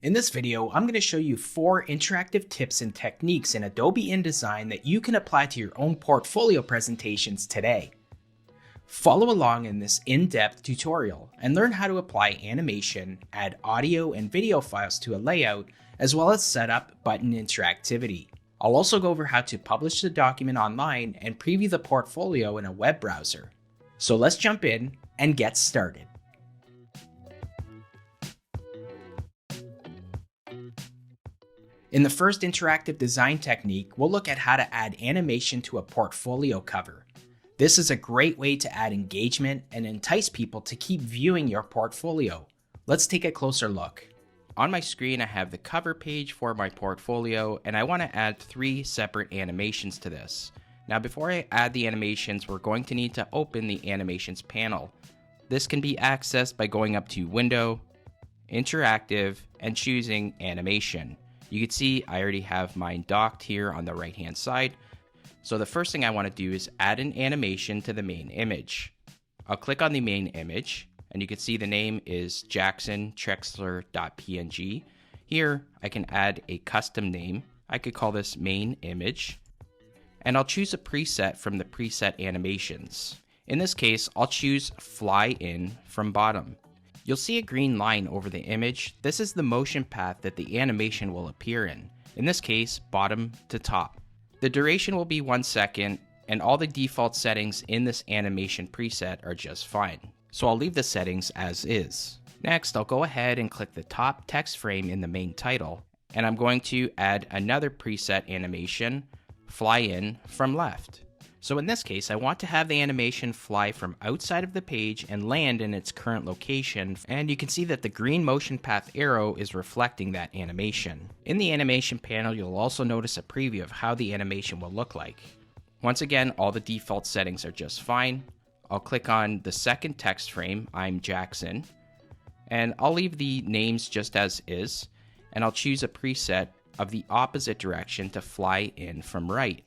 In this video, I'm going to show you 4 interactive tips and techniques in Adobe InDesign that you can apply to your own portfolio presentations today. Follow along in this in-depth tutorial and learn how to apply animation, add audio and video files to a layout, as well as set up button interactivity. I'll also go over how to publish the document online and preview the portfolio in a web browser. So let's jump in and get started. In the first interactive design technique, we'll look at how to add animation to a portfolio cover. This is a great way to add engagement and entice people to keep viewing your portfolio. Let's take a closer look. On my screen, I have the cover page for my portfolio, and I want to add 3 separate animations to this. Now, before I add the animations, we're going to need to open the animations panel. This can be accessed by going up to Window, Interactive, and choosing Animation. You can see I already have mine docked here on the right hand side. So the first thing I want to do is add an animation to the main image. I'll click on the main image and you can see the name is jacksontrexler.png. Here I can add a custom name. I could call this main image and I'll choose a preset from the preset animations. In this case, I'll choose fly in from bottom. You'll see a green line over the image. This is the motion path that the animation will appear in this case, bottom to top. The duration will be 1 second, and all the default settings in this animation preset are just fine. So I'll leave the settings as is. Next, I'll go ahead and click the top text frame in the main title, and I'm going to add another preset animation, fly in from left. So in this case, I want to have the animation fly from outside of the page and land in its current location, and you can see that the green motion path arrow is reflecting that animation. In the animation panel, you'll also notice a preview of how the animation will look like. Once again, all the default settings are just fine. I'll click on the second text frame, I'm Jackson, and I'll leave the names just as is, and I'll choose a preset of the opposite direction to fly in from right.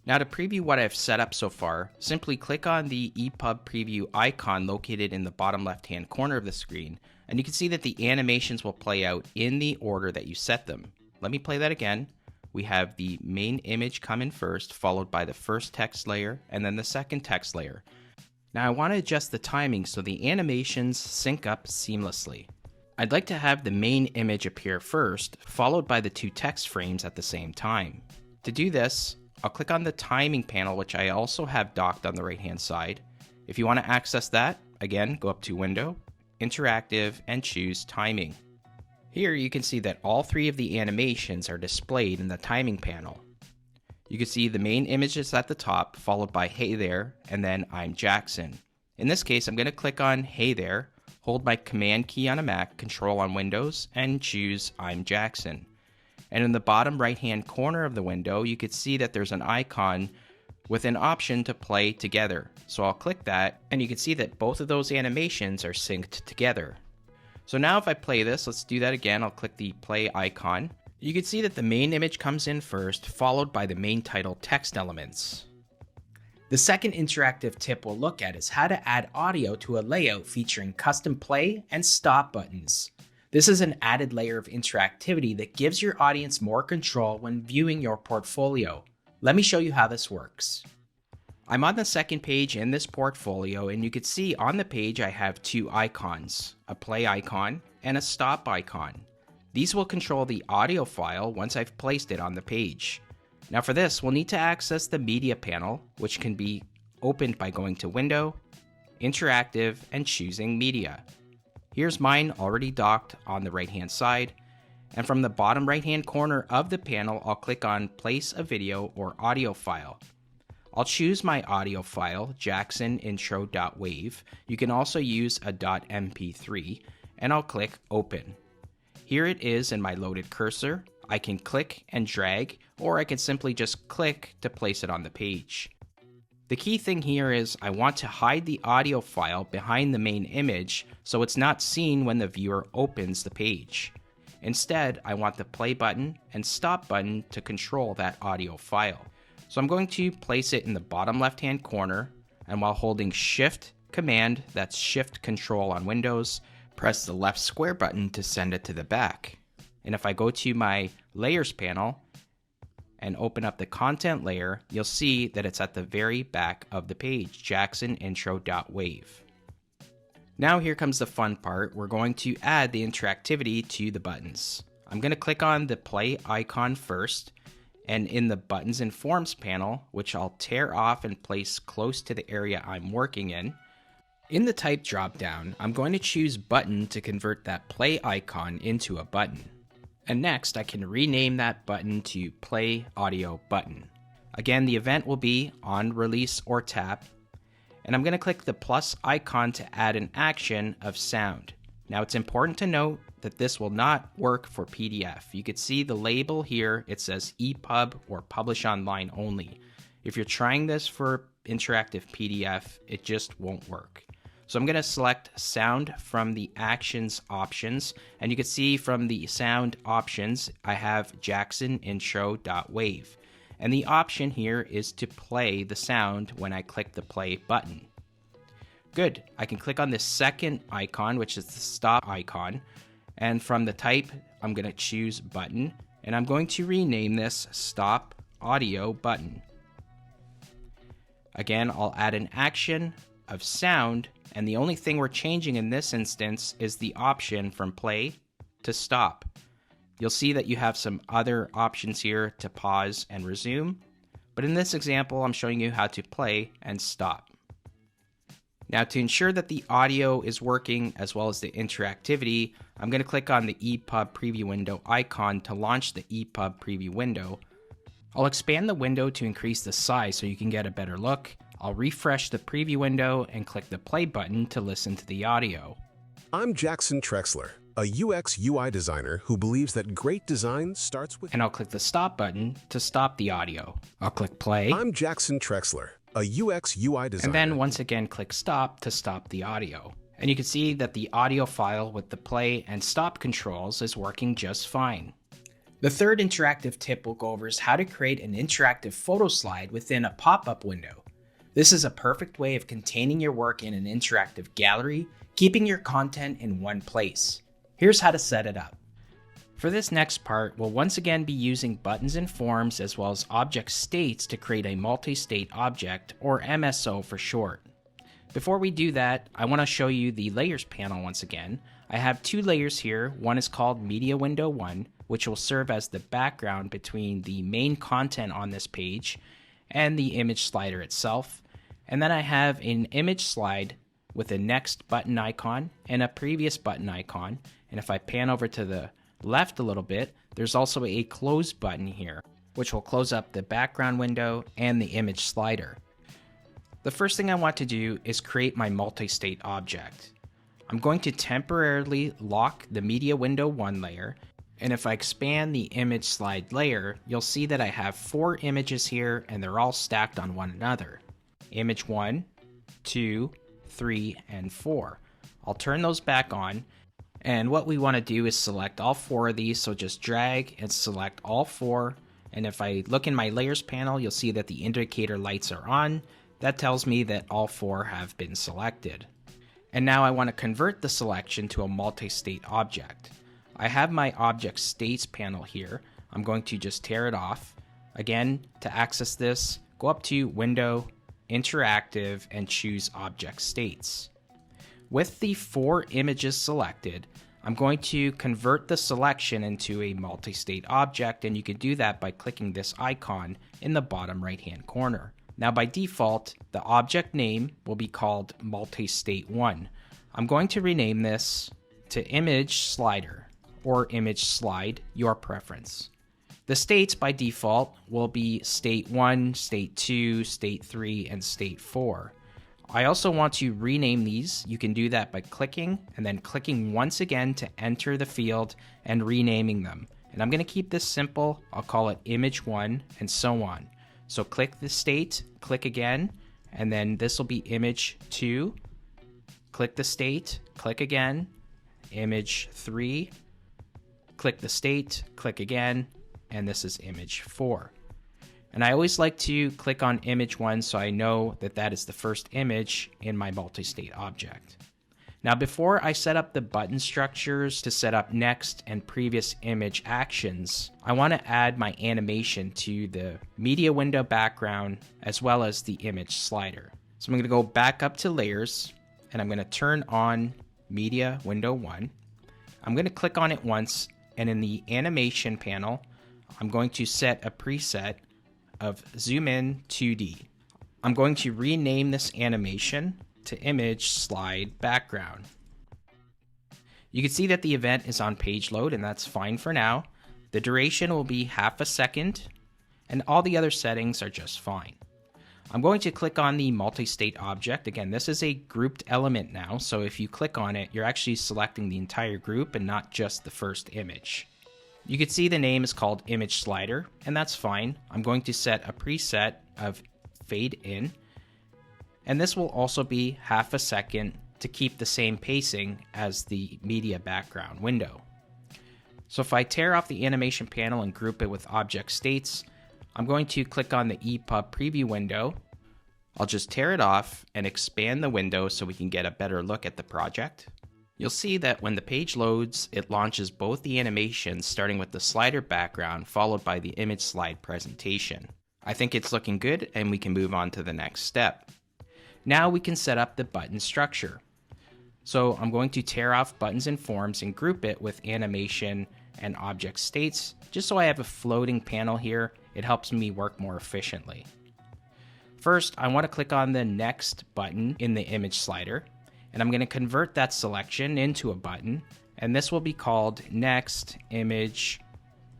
Now to preview what I've set up so far, simply click on the EPUB preview icon located in the bottom left hand corner of the screen, and you can see that the animations will play out in the order that you set them. Let me play that again. We have the main image come in first, followed by the first text layer, and then the second text layer. Now I want to adjust the timing so the animations sync up seamlessly. I'd like to have the main image appear first, followed by the 2 text frames at the same time. To do this, I'll click on the timing panel, which I also have docked on the right hand side. If you want to access that, again, go up to Window, Interactive, and choose Timing. Here you can see that all 3 of the animations are displayed in the timing panel. You can see the main image is at the top, followed by Hey There, and then I'm Jackson. In this case, I'm going to click on Hey There, hold my Command key on a Mac, Control on Windows, and choose I'm Jackson. And in the bottom right hand corner of the window, you can see that there's an icon with an option to play together. So I'll click that and you can see that both of those animations are synced together. So now if I play this, let's do that again. I'll click the play icon. You can see that the main image comes in first, followed by the main title text elements. The second interactive tip we'll look at is how to add audio to a layout featuring custom play and stop buttons. This is an added layer of interactivity that gives your audience more control when viewing your portfolio. Let me show you how this works. I'm on the second page in this portfolio, and you can see on the page I have 2 icons, a play icon and a stop icon. These will control the audio file once I've placed it on the page. Now for this, we'll need to access the media panel, which can be opened by going to Window, Interactive, and choosing Media. Here's mine already docked on the right hand side, and from the bottom right hand corner of the panel, I'll click on Place a Video or Audio File. I'll choose my audio file, jacksonintro.wave. You can also use a .mp3, and I'll click Open. Here it is in my loaded cursor. I can click and drag, or I can simply just click to place it on the page. The key thing here is I want to hide the audio file behind the main image so it's not seen when the viewer opens the page. Instead, I want the play button and stop button to control that audio file. So I'm going to place it in the bottom left hand corner, and while holding Shift Command, that's Shift Control on Windows, press the left square button to send it to the back. And if I go to my layers panel and open up the content layer, you'll see that it's at the very back of the page, jacksonintro.wave. Now here comes the fun part. We're going to add the interactivity to the buttons. I'm going to click on the play icon first, and in the buttons and forms panel, which I'll tear off and place close to the area I'm working in the type dropdown, I'm going to choose button to convert that play icon into a button. And next, I can rename that button to play audio button. Again, the event will be on release or tap, and I'm going to click the plus icon to add an action of sound. Now it's important to note that this will not work for PDF. You can see the label here, it says EPUB or publish online only. If you're trying this for interactive PDF, it just won't work. So I'm going to select sound from the actions options, and you can see from the sound options, I have jacksonintro.wave. And the option here is to play the sound when I click the play button. Good, I can click on this second icon, which is the stop icon, and from the type, I'm going to choose button, and I'm going to rename this stop audio button. Again, I'll add an action of sound, and the only thing we're changing in this instance is the option from play to stop. You'll see that you have some other options here to pause and resume, but in this example, I'm showing you how to play and stop. Now, to ensure that the audio is working as well as the interactivity, I'm going to click on the EPUB preview window icon to launch the EPUB preview window. I'll expand the window to increase the size so you can get a better look. I'll refresh the preview window and click the play button to listen to the audio. I'm Jackson Trexler, a UX UI designer who believes that great design starts with... And I'll click the stop button to stop the audio. I'll click play. I'm Jackson Trexler, a UX UI designer. And then once again click stop to stop the audio. And you can see that the audio file with the play and stop controls is working just fine. The third interactive tip we'll go over is how to create an interactive photo slide within a pop-up window. This is a perfect way of containing your work in an interactive gallery, keeping your content in one place. Here's how to set it up. For this next part, we'll once again be using buttons and forms as well as object states to create a multi-state object, or MSO for short. Before we do that, I want to show you the layers panel once again. I have two layers here. One is called Media Window 1, which will serve as the background between the main content on this page and the image slider itself. And then I have an image slide with a next button icon and a previous button icon. And if I pan over to the left a little bit, there's also a close button here, which will close up the background window and the image slider. The first thing I want to do is create my multi-state object. I'm going to temporarily lock the Media Window 1 layer, and if I expand the image slide layer, you'll see that I have 4 images here and they're all stacked on one another. Image 1, 2, 3, and 4. I'll turn those back on, and what we want to do is select all 4 of these, so just drag and select all 4, and if I look in my layers panel, you'll see that the indicator lights are on. That tells me that all 4 have been selected. And now I want to convert the selection to a multi-state object. I have my object states panel here. I'm going to just tear it off. Again, to access this, go up to Window, Interactive, and choose Object States. With the 4 images selected, I'm going to convert the selection into a multi-state object, and you can do that by clicking this icon in the bottom right-hand corner. Now by default, the object name will be called Multi-State 1. I'm going to rename this to Image Slider or Image Slide, your preference. The states by default will be State 1, State 2, State 3, and State 4. I also want to rename these. You can do that by clicking and then clicking once again to enter the field and renaming them. And I'm going to keep this simple. I'll call it Image 1 and so on. So click the state, click again, and then this will be Image 2. Click the state, click again, Image 3. Click the state, click again, and this is Image 4. And I always like to click on Image 1 so I know that that is the first image in my multi-state object. Now before I set up the button structures to set up next and previous image actions, I want to add my animation to the media window background as well as the image slider. So I'm going to go back up to layers and I'm going to turn on media window 1. I'm going to click on it once, and in the animation panel, I'm going to set a preset of zoom in 2D. I'm going to rename this animation to image slide background. You can see that the event is on page load, and that's fine for now. The duration will be half a second, and all the other settings are just fine. I'm going to click on the multi-state object. Again, this is a grouped element now, so if you click on it, you're actually selecting the entire group and not just the first image. You can see the name is called image slider, and that's fine. I'm going to set a preset of fade in, and this will also be half a second to keep the same pacing as the media background window. So if I tear off the animation panel and group it with object states, I'm going to click on the EPUB preview window. I'll just tear it off and expand the window so we can get a better look at the project. You'll see that when the page loads, it launches both the animations starting with the slider background followed by the image slide presentation. I think it's looking good and we can move on to the next step. Now we can set up the button structure. So I'm going to tear off buttons and forms and group it with animation and object states, just so I have a floating panel here. It helps me work more efficiently. First, I want to click on the next button in the image slider, and I'm going to convert that selection into a button, and this will be called Next Image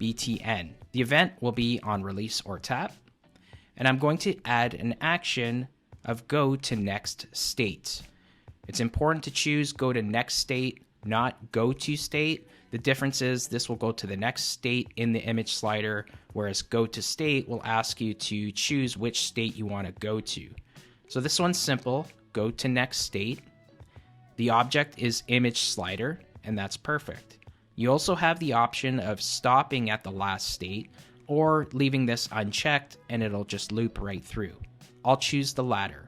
BTN. The event will be on release or tap, and I'm going to add an action of go to next state. It's important to choose go to next state, not go to state. The difference is this will go to the next state in the image slider, whereas go to state will ask you to choose which state you want to go to. So this one's simple, go to next state. The object is image slider, and that's perfect. You also have the option of stopping at the last state or leaving this unchecked and it'll just loop right through. I'll choose the latter.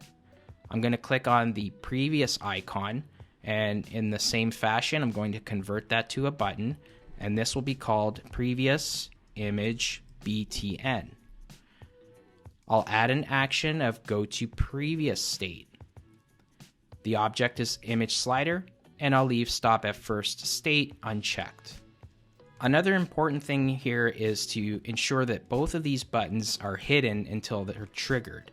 I'm going to click on the previous icon, and in the same fashion, I'm going to convert that to a button, and this will be called Previous Image BTN. I'll add an action of go to previous state. The object is image slider, and I'll leave stop at first state unchecked. Another important thing here is to ensure that both of these buttons are hidden until they're triggered.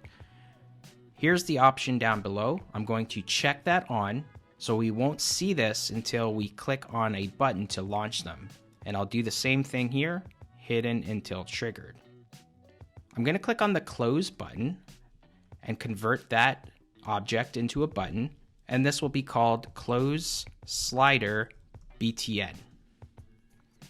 Here's the option down below. I'm going to check that on, so we won't see this until we click on a button to launch them. And I'll do the same thing here, hidden until triggered. I'm going to click on the close button and convert that object into a button, and this will be called Close Slider BTN.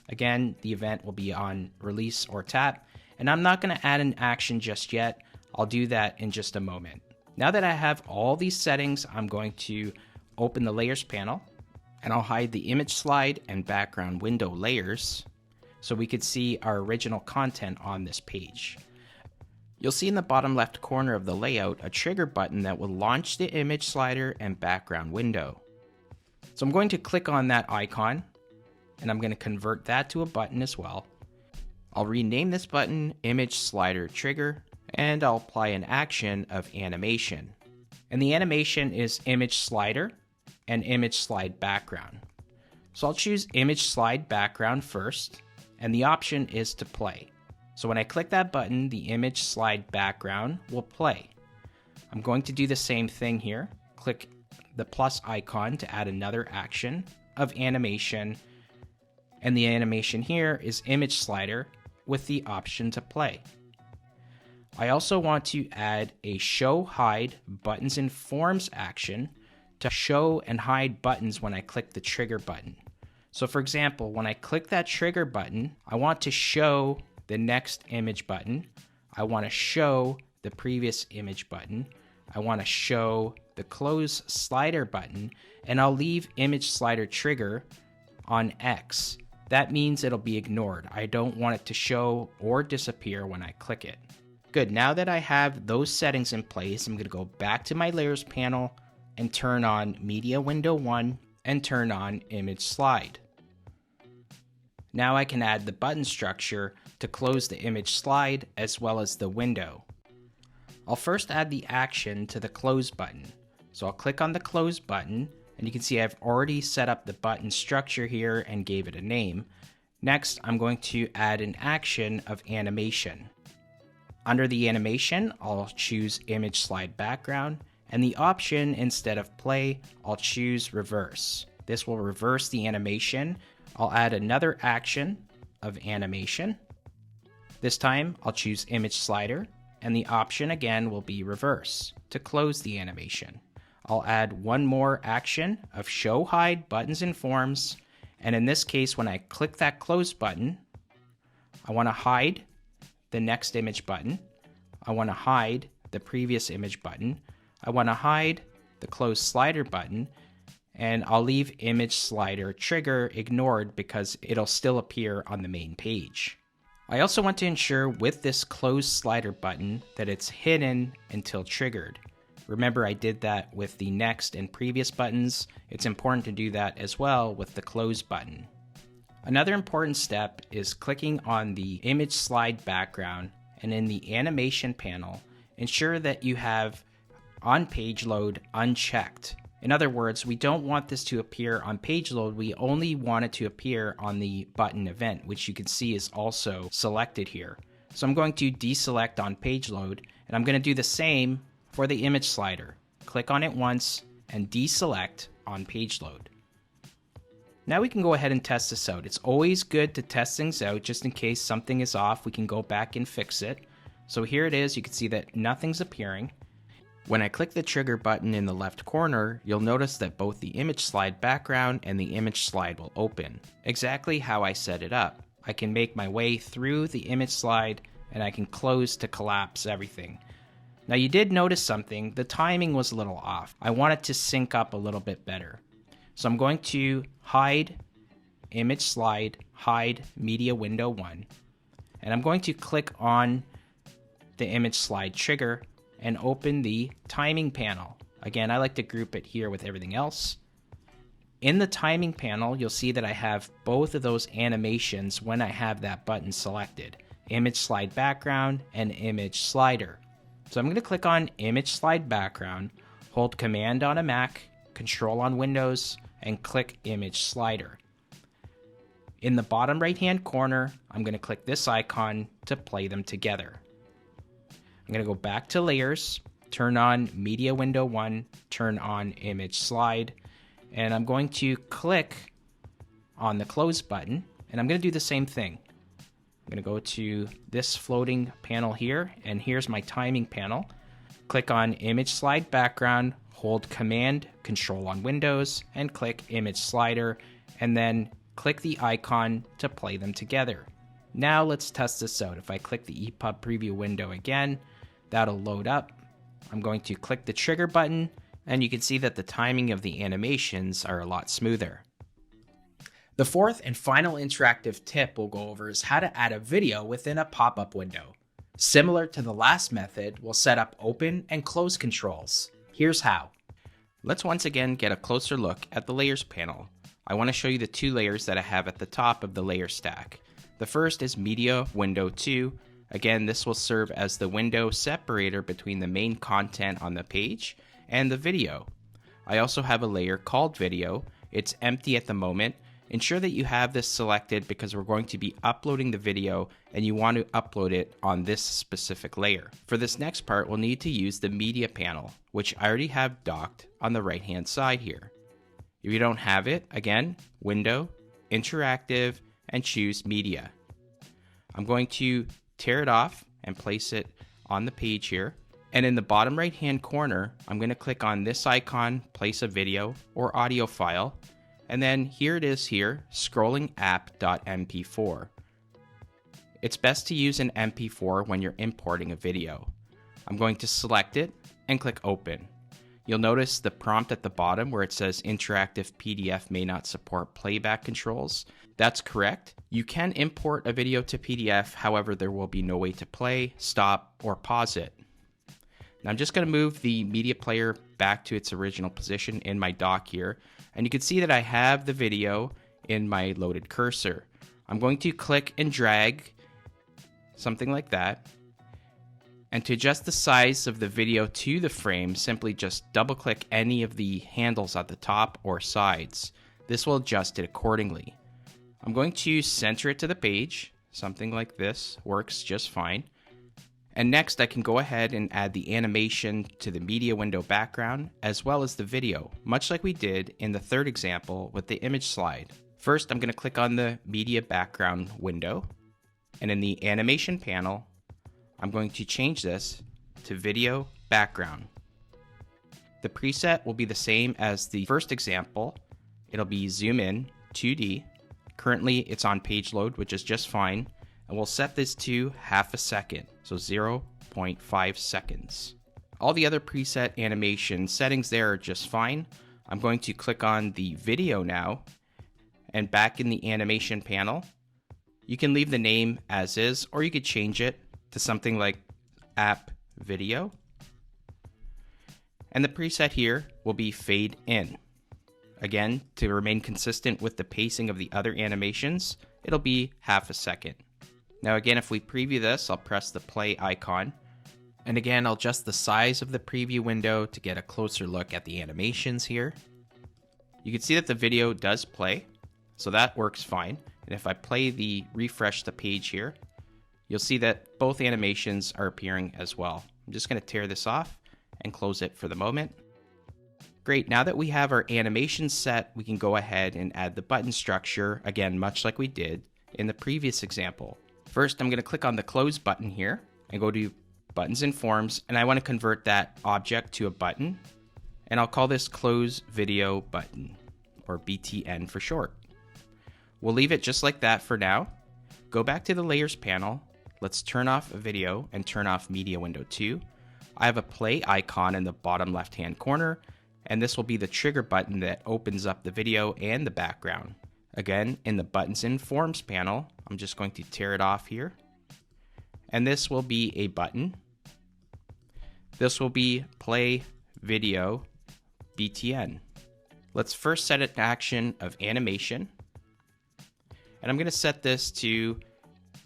Again, the event will be on release or tap, and I'm not going to add an action just yet. I'll do that in just a moment. Now that I have all these settings, I'm going to open the layers panel, and I'll hide the image slide and background window layers so we could see our original content on this page. You'll see in the bottom left corner of the layout a trigger button that will launch the image slider and background window. So I'm going to click on that icon, and I'm going to convert that to a button as well. I'll rename this button Image Slider Trigger, and I'll apply an action of animation. And the animation is image slider and image slide background. So I'll choose image slide background first, and the option is to play. So when I click that button, the image slide background will play. I'm going to do the same thing here. Click the plus icon to add another action of animation, and the animation here is image slider with the option to play. I also want to add a show hide buttons and forms action to show and hide buttons when I click the trigger button. So for example, when I click that trigger button, I want to show the next image button. I want to show the previous image button. I want to show the close slider button, and I'll leave image slider trigger on X. That means it'll be ignored. I don't want it to show or disappear when I click it. Good, now that I have those settings in place, I'm going to go back to my layers panel, and turn on Media Window 1 and turn on Image Slide. Now I can add the button structure to close the image slide as well as the window. I'll first add the action to the close button. So I'll click on the close button, and you can see I've already set up the button structure here and gave it a name. Next, I'm going to add an action of animation. Under the animation, I'll choose Image Slide Background, and the option instead of play, I'll choose reverse. This will reverse the animation. I'll add another action of animation. This time, I'll choose Image Slider, and the option again will be reverse to close the animation. I'll add one more action of Show Hide Buttons and Forms, and in this case, when I click that close button, I want to hide the next image button. I want to hide the previous image button. I want to hide the close slider button, and I'll leave image slider trigger ignored because it'll still appear on the main page. I also want to ensure with this close slider button that it's hidden until triggered. Remember, I did that with the next and previous buttons. It's important to do that as well with the close button. Another important step is clicking on the image slide background, and in the animation panel, ensure that you have on page load unchecked. In other words, we don't want this to appear on page load, we only want it to appear on the button event, which you can see is also selected here. So I'm going to deselect on page load, and I'm going to do the same for the image slider. Click on it once and deselect on page load. Now we can go ahead and test this out. It's always good to test things out just in case something is off. We can go back and fix it. So here it is. You can see that nothing's appearing. When I click the trigger button in the left corner, you'll notice that both the image slide background and the image slide will open. Exactly how I set it up. I can make my way through the image slide and I can close to collapse everything. Now you did notice something. The timing was a little off. I want it to sync up a little bit better. So I'm going to hide image slide, hide media window 1, and I'm going to click on the image slide trigger and open the timing panel. Again, I like to group it here with everything else. In the timing panel, you'll see that I have both of those animations when I have that button selected, image slide background and image slider. So I'm going to click on image slide background, hold Command on a Mac, Control on Windows, and click image slider. In the bottom right hand corner, I'm going to click this icon to play them together. I'm going to go back to layers, turn on media window 1, turn on image slide, and I'm going to click on the close button, and I'm going to do the same thing. I'm going to go to this floating panel here, and here's my timing panel. Click on image slide background, hold Command, Control on Windows, and click image slider, and then click the icon to play them together. Now let's test this out. If I click the EPUB preview window again, that'll load up. I'm going to click the trigger button, and you can see that the timing of the animations are a lot smoother. The fourth and final interactive tip we'll go over is how to add a video within a pop-up window. Similar to the last method, we'll set up open and close controls. Here's how. Let's once again get a closer look at the layers panel. I want to show you the two layers that I have at the top of the layer stack. The first is Media Window 2. Again, this will serve as the window separator between the main content on the page and the video. I also have a layer called Video. It's empty at the moment. Ensure that you have this selected because we're going to be uploading the video and you want to upload it on this specific layer. For this next part, we'll need to use the media panel, which I already have docked on the right hand side here. If you don't have it, again, Window, Interactive, and choose Media. I'm going to tear it off and place it on the page here. And in the bottom right hand corner, I'm going to click on this icon, place a video or audio file. And then here it is here, scrolling app.mp4. It's best to use an MP4 when you're importing a video. I'm going to select it and click open. You'll notice the prompt at the bottom where it says interactive PDF may not support playback controls. That's correct. You can import a video to PDF, however, there will be no way to play, stop, or pause it. Now I'm just going to move the media player back to its original position in my dock here, and you can see that I have the video in my loaded cursor. I'm going to click and drag, something like that. And to adjust the size of the video to the frame, simply just double click any of the handles at the top or sides. This will adjust it accordingly. I'm going to center it to the page. Something like this works just fine. And next I can go ahead and add the animation to the media window background as well as the video, much like we did in the third example with the image slide. First I'm going to click on the media background window, and in the animation panel I'm going to change this to video background. The preset will be the same as the first example. It'll be zoom in 2D. Currently it's on page load, which is just fine. And we'll set this to half a second, so 0.5 seconds. All the other preset animation settings there are just fine. I'm going to click on the video now, and back in the animation panel, you can leave the name as is, or you could change it to something like app video. And the preset here will be fade in. Again, to remain consistent with the pacing of the other animations, it'll be half a second. Now again, if we preview this, I'll press the play icon. And again, I'll adjust the size of the preview window to get a closer look at the animations here. You can see that the video does play, so that works fine. And if I refresh the page here, you'll see that both animations are appearing as well. I'm just going to tear this off and close it for the moment. Great, now that we have our animation set, we can go ahead and add the button structure, again, much like we did in the previous example. First, I'm going to click on the close button here and go to buttons and forms, and I want to convert that object to a button, and I'll call this close video button, or BTN for short. We'll leave it just like that for now. Go back to the layers panel. Let's turn off video and turn off media window 2. I have a play icon in the bottom left hand corner, and this will be the trigger button that opens up the video and the background. Again, in the buttons and forms panel, I'm just going to tear it off here. And this will be a button. This will be play video BTN. Let's first set an action of animation. And I'm going to set this to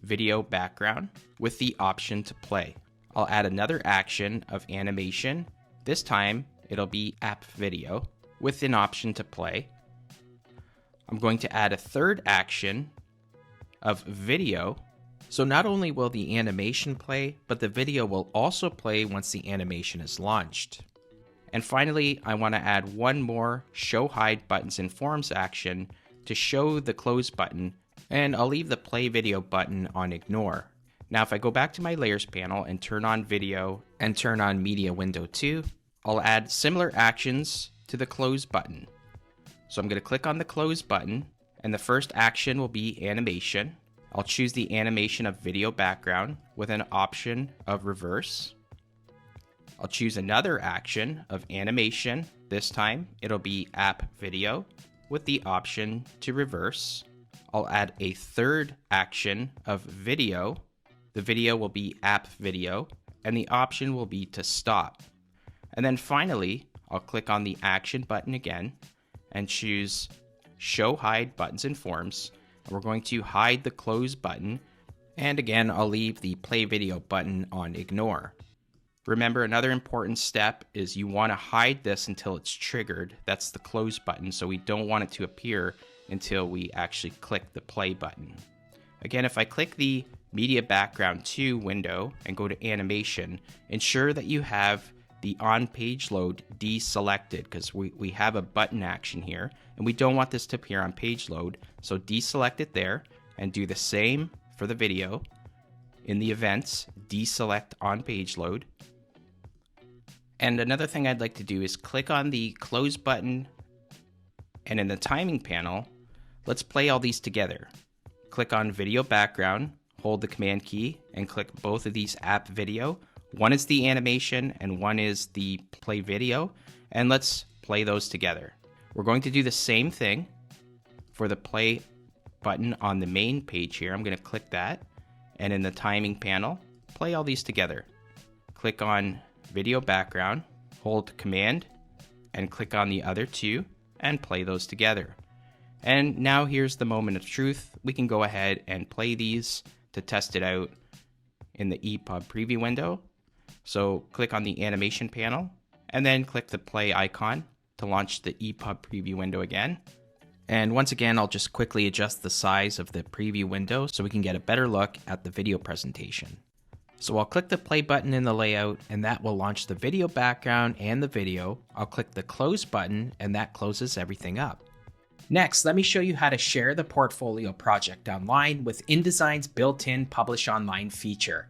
video background with the option to play. I'll add another action of animation. This time it'll be app video with an option to play. I'm going to add a third action of video. So not only will the animation play, but the video will also play once the animation is launched. And finally, I want to add one more show hide buttons and forms action to show the close button, and I'll leave the play video button on ignore. Now if I go back to my layers panel and turn on video and turn on media window 2, I'll add similar actions to the close button. So I'm going to click on the close button, and the first action will be animation. I'll choose the animation of video background with an option of reverse. I'll choose another action of animation. This time it'll be app video with the option to reverse. I'll add a third action of video. The video will be app video, and the option will be to stop. And then finally, I'll click on the action button again and choose show hide buttons and forms. And we're going to hide the close button, and again I'll leave the play video button on ignore. Remember, another important step is you want to hide this until it's triggered. That's the close button, so we don't want it to appear until we actually click the play button. Again, if I click the media background 2 window and go to animation, ensure that you have the on page load deselected, because we have a button action here and we don't want this to appear on page load. So deselect it there and do the same for the video. In the events, deselect on page load. And another thing I'd like to do is click on the close button, and in the timing panel, let's play all these together. Click on video background, hold the command key, and click both of these app video. One is the animation and one is the play video, and let's play those together. We're going to do the same thing for the play button on the main page here. I'm going to click that, and in the timing panel, play all these together. Click on video background, hold Command, and click on the other two and play those together. And now here's the moment of truth. We can go ahead and play these to test it out in the EPUB preview window. So click on the animation panel and then click the play icon to launch the EPUB preview window again. And once again, I'll just quickly adjust the size of the preview window so we can get a better look at the video presentation. So I'll click the play button in the layout and that will launch the video background and the video. I'll click the close button and that closes everything up. Next, let me show you how to share the portfolio project online with InDesign's built-in Publish Online feature.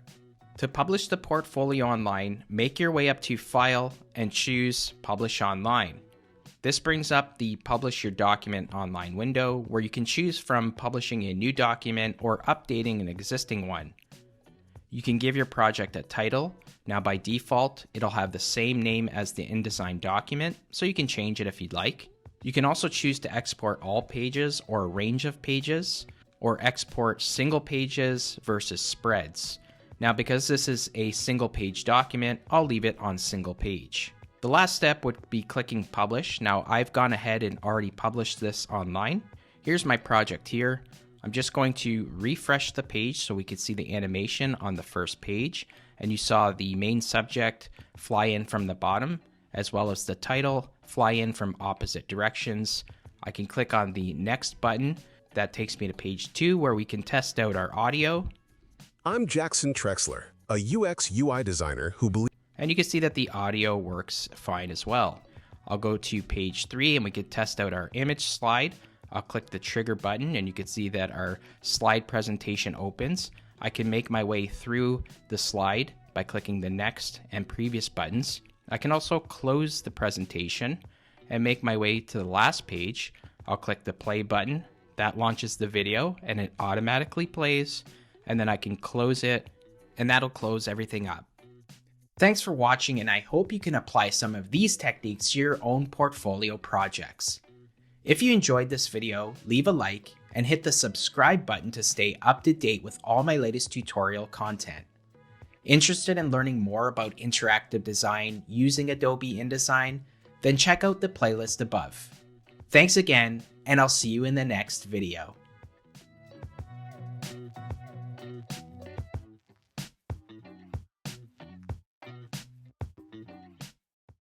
To publish the portfolio online, make your way up to File and choose Publish Online. This brings up the Publish Your Document Online window where you can choose from publishing a new document or updating an existing one. You can give your project a title. Now by default, it'll have the same name as the InDesign document, so you can change it if you'd like. You can also choose to export all pages or a range of pages, or export single pages versus spreads. Now because this is a single page document, I'll leave it on single page. The last step would be clicking Publish. Now I've gone ahead and already published this online. Here's my project here. I'm just going to refresh the page so we can see the animation on the first page. And you saw the main subject fly in from the bottom, as well as the title fly in from opposite directions. I can click on the next button. That takes me to page 2 where we can test out our audio. I'm Jackson Trexler, a UX UI designer who believes... And you can see that the audio works fine as well. I'll go to page 3 and we can test out our image slide. I'll click the trigger button and you can see that our slide presentation opens. I can make my way through the slide by clicking the next and previous buttons. I can also close the presentation and make my way to the last page. I'll click the play button. That launches the video and it automatically plays. And then I can close it and that'll close everything up. Thanks for watching, and I hope you can apply some of these techniques to your own portfolio projects. If you enjoyed this video, leave a like and hit the subscribe button to stay up to date with all my latest tutorial content. Interested in learning more about interactive design using Adobe InDesign? Then check out the playlist above. Thanks again, and I'll see you in the next video.